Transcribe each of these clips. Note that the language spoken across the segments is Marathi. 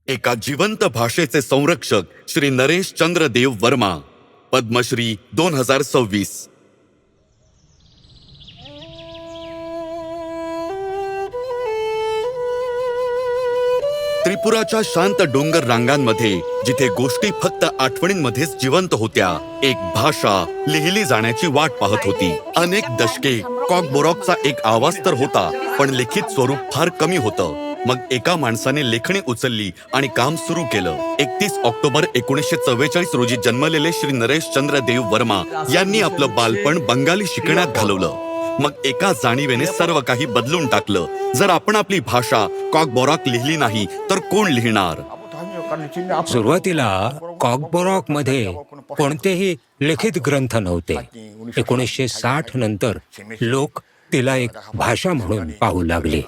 एका जिवंत भाषेचे संरक्षक श्री नरेश चंद्र देव वर्मा, पद्मश्री 2026। त्रिपुराच्या शांत डोंगर रांगांमध्ये जिथे गोष्टी फक्त आठवणींमध्येच जिवंत होत्या, एक भाषा लिहिली जाण्याची वाट पाहत होती। अनेक दशके कॉकबोरॉकचा एक आवाज तर होता, पण लिखित स्वरूप फार कमी होतं। मग एका माणसाने लेखणी उचलली आणि काम सुरू केलं। 31 ऑक्टोबर 1944 रोजी जन्मलेले श्री नरेश चंद्र देव वर्मा यांनी आपलं बालपण बंगाली शिकण्यात घालवलं। मग एका जाणीवेने सर्व काही बदलून टाकलं। जर आपण आपली भाषा कॉकबोरॉक लिहिली नाही तर कोण लिहिणार? सुरुवातीला कॉकबोरॉक मध्ये कोणतेही लिखित ग्रंथ नव्हते। 1960 नंतर लोक तिला एक भाषा म्हणून पाहू लागले।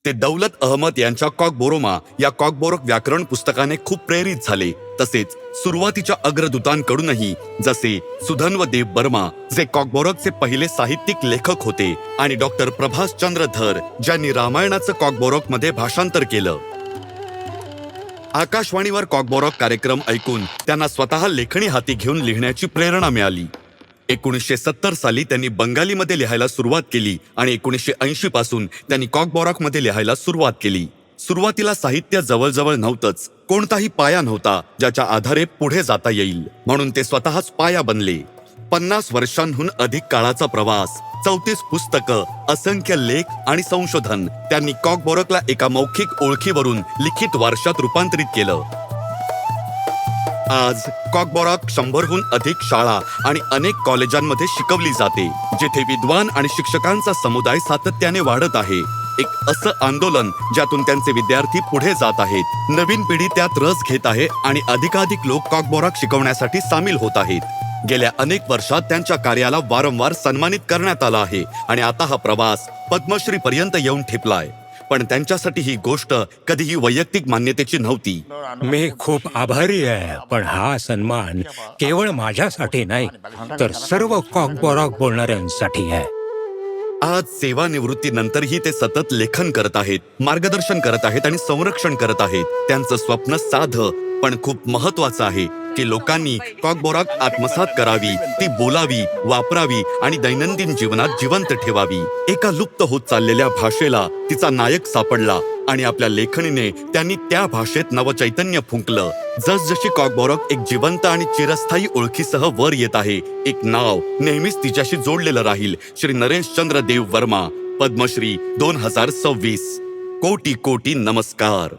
ते दौलत अहमद यांच्या कॉकबोरोमा या कॉकबोरॉक व्याकरण पुस्तकाने खूप प्रेरित झाले। तसेच सुरुवातीच्या अग्रदूतांकडूनही, जसे सुधन्व देव बर्मा जे कॉकबोरॉकचे पहिले साहित्यिक लेखक होते, आणि डॉक्टर प्रभास चंद्र धर ज्यांनी रामायणाचं कॉकबोरॉक मध्ये भाषांतर केलं। आकाशवाणीवर कॉकबोरॉक कार्यक्रम ऐकून त्यांना स्वतः लेखणी हाती घेऊन लिहिण्याची प्रेरणा मिळाली। 1970 साली त्यांनी बंगालीमध्ये लिहायला सुरुवात केली आणि 1980 पासून त्यांनी कॉकबोरॉकमध्ये लिहायला सुरुवात केली। सुरुवातीला साहित्य जवळजवळ नव्हतंच, कोणताही पाया नव्हता ज्याच्या आधारे पुढे जाता येईल, म्हणून ते स्वतःच पाया बनले। 50 वर्षांहून अधिक काळाचा प्रवास, 34 पुस्तकं, असंख्य लेख आणि संशोधन त्यांनी कॉकबोरॉकला एका मौखिक ओळखीवरून लिखित वारशात रूपांतरित केलं। आज कॉकबोरॉक 100हून अधिक शाळा आणि अनेक कॉलेजांमध्ये शिकवली जाते, जिथे विद्वान आणि शिक्षकांचा समुदाय सातत्याने वाढत आहे। एक असं आंदोलन ज्यातून त्यांचे विद्यार्थी पुढे जात आहेत। नवीन पिढी त्यात रस घेत आहे आणि अधिकाधिक लोक कॉकबोरॉक शिकवण्यासाठी सामील होत आहेत। गेल्या अनेक वर्षात त्यांच्या कार्याला वारंवार सन्मानित करण्यात आलं आहे आणि आता हा प्रवास पद्मश्री पर्यंत येऊन ठेपलाय। पण त्यांच्यासाठी ही गोष्ट कधीही वैयक्तिक मान्यतेची नव्हती। मी खूप आभारी आहे, पण हा सन्मान केवळ माझ्यासाठी नाही, तर सर्व कॉकबोरॉक बोलणाऱ्यांसाठी आहे। आज सेवानिवृत्तीनंतरही ते सतत लेखन करत आहेत, मार्गदर्शन करत आहेत आणि संरक्षण करत आहेत। त्यांचं स्वप्न साधं पण खूप महत्वाचं आहे की लोकांनी कॉकबोरॉक आत्मसात करावी, ती बोलावी, वापरावी आणि दैनंदिन जीवनात जिवंत ठेवावी। एका लुप्त होत चाललेल्या भाषेला तिचा नायक सापडला आणि आपल्या लेखणीने त्यांनी त्या भाषेत नवचैतन्य फुंकलं। जसजशी कॉकबोरॉक एक जिवंत आणि चिरस्थायी ओळखीसह वर येत आहे, एक नाव नेहमीच तिच्याशी जोडलेलं राहील, श्री नरेश चंद्र देव वर्मा, पद्मश्री 2026। कोटी कोटी नमस्कार।